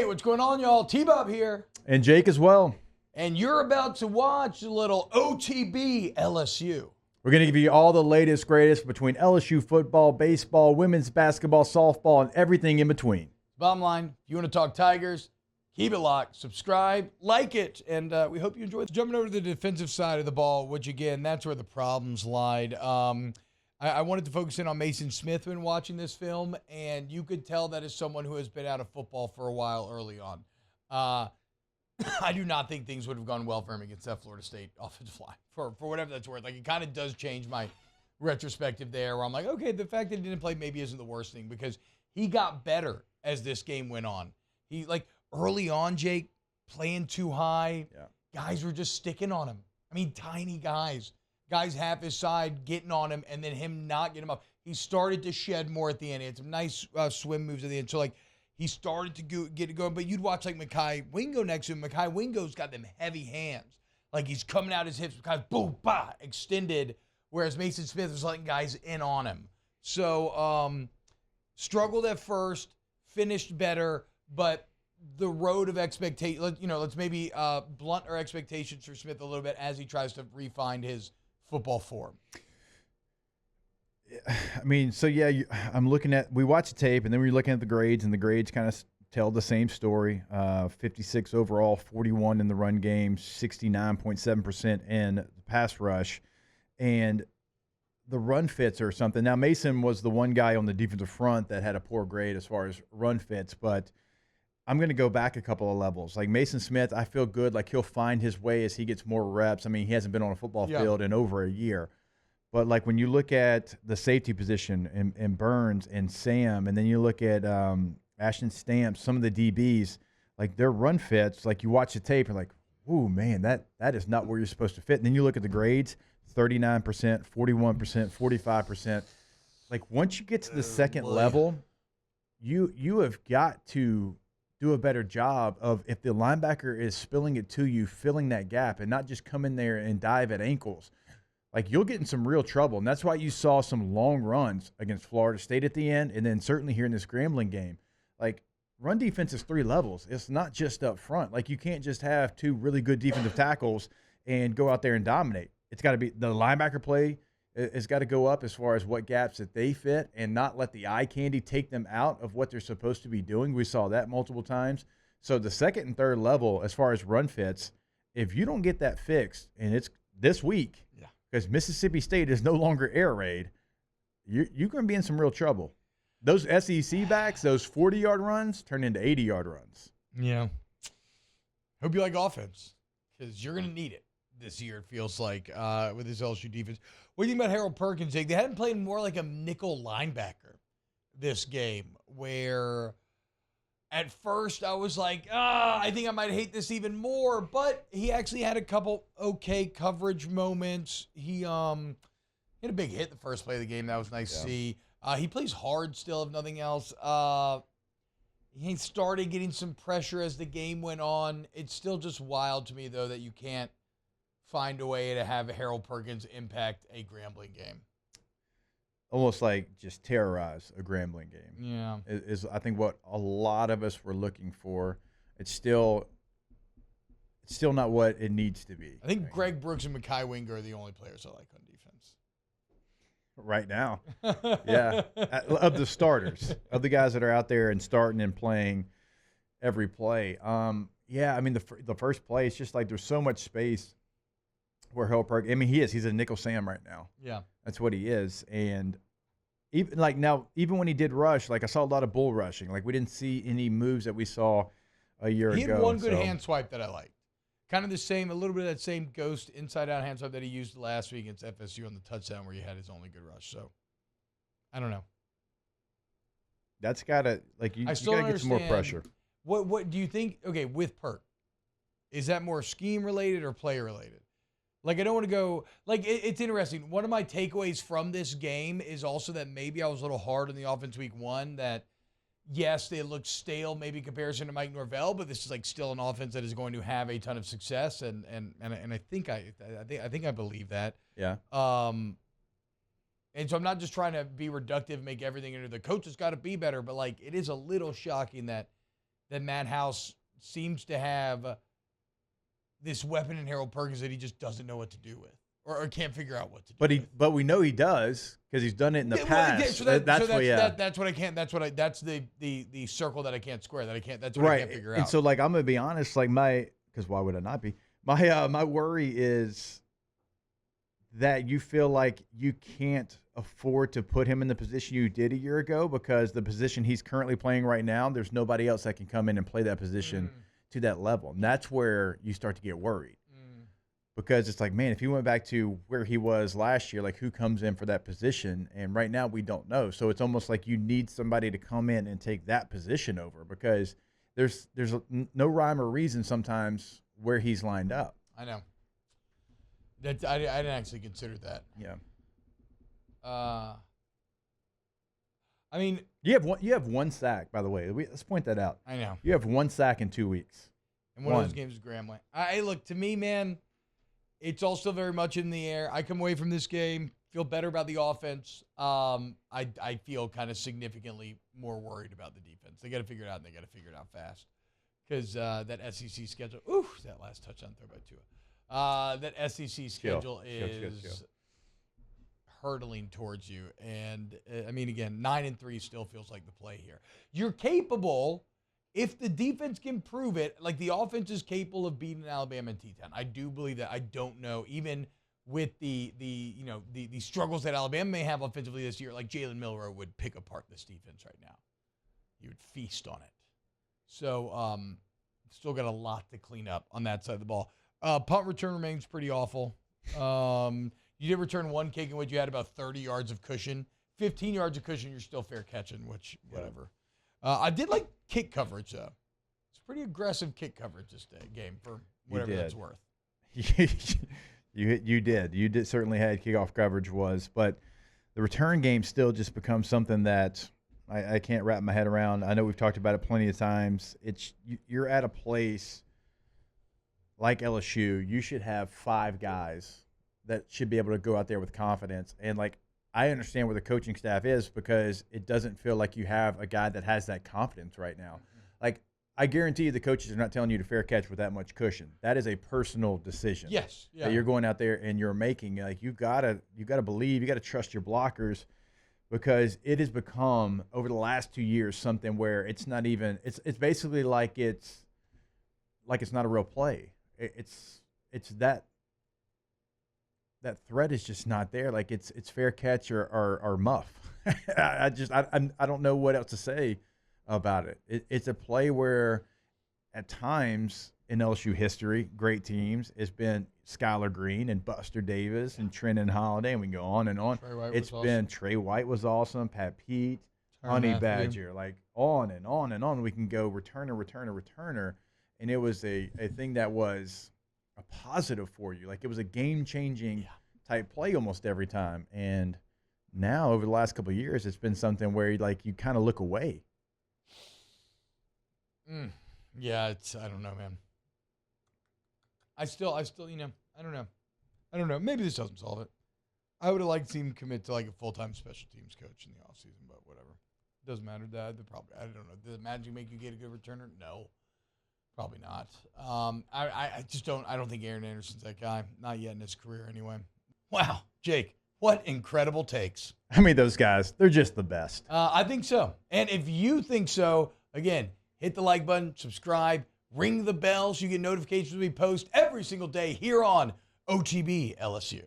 what's going on, y'all? T-Bob here. And Jake as well. And you're about to watch a little OTB LSU. We're going to give you all the latest, greatest between LSU football, baseball, women's basketball, softball, and everything in between. Bottom line, if you want to talk Tigers, keep it locked, subscribe, like it, and we hope you enjoy it. Jumping over to the defensive side of the ball, which, again, that's where the problems lied. I wanted to focus in on Mason Smith when watching this film, and you could tell that is someone who has been out of football for a while early on. I do not think things would have gone well for him against that Florida State offensive line, for whatever that's worth. Like, it kind of does change my retrospective there, where I'm like, okay, the fact that he didn't play maybe isn't the worst thing, because he got better as this game went on. He, like, early on, Jake, playing too high, guys were just sticking on him. I mean, tiny guys half his side getting on him, and then him not getting him up. He started to shed more at the end. He had some nice swim moves at the end. So, like, he started to get it going. But you'd watch, like, Mekhi Wingo next to him. Mekhi Wingo's got them heavy hands. Like, he's coming out his hips. Mekhi's boom, bah, extended, whereas Mason Smith was letting guys in on him. So, struggled at first, finished better, but the road of expectation, let's maybe blunt our expectations for Smith a little bit as he tries to refine his football form. I mean, so yeah, we watched the tape, and then we're looking at the grades, and the grades kind of tell the same story. 56 overall, 41 in the run game, 69.7% in the pass rush, and the run fits or something. Now, Mason was the one guy on the defensive front that had a poor grade as far as run fits, but I'm going to go back a couple of levels. Like Mason Smith, I feel good. Like he'll find his way as he gets more reps. I mean, he hasn't been on a football field in over a year. But like when you look at the safety position and Burns and Sam, and then you look at Ashton Stamps, some of the DBs, like their run fits, like you watch the tape and like, ooh, man, that is not where you're supposed to fit. And then you look at the grades, 39%, 41%, 45%. Like once you get to the second level, you have got to do a better job of, if the linebacker is spilling it to you, filling that gap and not just come in there and dive at ankles. Like you'll get in some real trouble. And that's why you saw some long runs against Florida State at the end, and then certainly here in this Grambling game. Like run defense is 3 levels. It's not just up front. Like you can't just have 2 really good defensive tackles and go out there and dominate. It's got to be the linebacker play. It's got to go up as far as what gaps that they fit and not let the eye candy take them out of what they're supposed to be doing. We saw that multiple times. So the second and third level, as far as run fits, if you don't get that fixed, and it's this week, because Mississippi State is no longer air raid, you're going to be in some real trouble. Those SEC backs, those 40-yard runs turn into 80-yard runs. Yeah. Hope you like offense, because you're going to need it this year, it feels like, with this LSU defense. What do you think about Harold Perkins, Jake? They hadn't played more like a nickel linebacker this game, where at first I was like, I think I might hate this even more, but he actually had a couple okay coverage moments. He had a big hit the first play of the game. That was nice to see. He plays hard still, if nothing else. He started getting some pressure as the game went on. It's still just wild to me, though, that you can't find a way to have Harold Perkins impact a Grambling game. Almost like just terrorize a Grambling game. Yeah. Is I think what a lot of us were looking for. It's still not what it needs to be. I think Greg Brooks and Mekhi Wingo are the only players I like on defense. Right now. Yeah. Of the starters, of the guys that are out there and starting and playing every play. Yeah, I mean, the first play, it's just like there's so much space where Harold Perkins, I mean, he's a nickel Sam right now. Yeah. That's what he is. And even like now, even when he did rush, like I saw a lot of bull rushing. Like we didn't see any moves that we saw a year ago. He had one good hand swipe that I liked. Kind of the same, a little bit of that same ghost inside-out hand swipe that he used last week against FSU on the touchdown where he had his only good rush. So, I don't know. That's got to, like, you got to get some more pressure. What do you think, okay, with Perk, is that more scheme-related or play-related? Like, I don't want to go, like, it's interesting. One of my takeaways from this game is also that maybe I was a little hard on the offense week 1, that, yes, they look stale maybe in comparison to Mike Norvell, but this is, like, still an offense that is going to have a ton of success, and I think I believe that. Yeah. And so I'm not just trying to be reductive, make everything into the coach has got to be better, but, like, it is a little shocking that that Matt House seems to have this weapon in Harold Perkins that he just doesn't know what to do with, or can't figure out what to do. But we know he does because he's done it in the past. That's the circle that I can't square. That's what I can't figure out. And so, like, I'm gonna be honest, like because why would I not be? My worry is that you feel like you can't afford to put him in the position you did a year ago, because the position he's currently playing right now, there's nobody else that can come in and play that position to that level. And that's where you start to get worried. Because it's like, man, if he went back to where he was last year, like, who comes in for that position? And right now we don't know. So it's almost like you need somebody to come in and take that position over, because there's no rhyme or reason sometimes where he's lined up. I know. I didn't actually consider that. Yeah. I mean, you have one sack, by the way. Let's point that out. I know. You have one sack in 2 weeks. And one of those games is Grambling. Hey, look, to me, man, it's all still very much in the air. I come away from this game, feel better about the offense. I feel kind of significantly more worried about the defense. They got to figure it out, and they got to figure it out fast. Because that SEC schedule, that last touchdown throw by Tua. That SEC schedule is hurtling towards you. And, I mean, again, 9-3 still feels like the play here. You're capable, if the defense can prove it, like the offense is capable of beating Alabama in T10. I do believe that. I don't know, even with the struggles that Alabama may have offensively this year, like Jalen Milroe would pick apart this defense right now. He would feast on it. So, still got a lot to clean up on that side of the ball. Punt return remains pretty awful. You did return one kick in which you had about 30 yards of cushion. 15 yards of cushion, you're still fair catching, which, whatever. I did like kick coverage, though. It's pretty aggressive kick coverage this game for whatever that's worth. You did certainly had kickoff coverage but the return game still just becomes something that I can't wrap my head around. I know we've talked about it plenty of times. You're at a place like LSU, you should have 5 guys that should be able to go out there with confidence. And, like, I understand where the coaching staff is, because it doesn't feel like you have a guy that has that confidence right now. Like, I guarantee you the coaches are not telling you to fair catch with that much cushion. That is a personal decision. Yes. Yeah. That you're going out there and you're making. Like, you gotta believe, you gotta trust your blockers, because it has become, over the last 2 years, something where it's not even, it's basically like it's not a real play. It's that threat is just not there. Like, it's fair catch or muff. I don't know what else to say about it. It's a play where, at times in LSU history, great teams, it's been Skylar Green and Buster Davis and Trenton Holiday, and we can go on and on. It's been awesome. Trey White was awesome, Pat Pete, Honey Badger, like on and on and on. We can go returner. And it was a thing that was a positive for you. Like, it was a game-changing type play almost every time. And now, over the last couple of years, it's been something where you kind of look away. Yeah, I don't know, man. I still, I don't know. Maybe this doesn't solve it. I would have liked to see him commit to, like, a full-time special teams coach in the offseason, but whatever. Doesn't matter. I don't know. Does magic make you get a good returner? No. Probably not. I just don't. I don't think Aaron Anderson's that guy. Not yet in his career, anyway. Wow, Jake, what incredible takes! I mean, those guys, they're just the best. I think so. And if you think so, again, hit the like button, subscribe, ring the bell so you get notifications when we post every single day here on OTB LSU.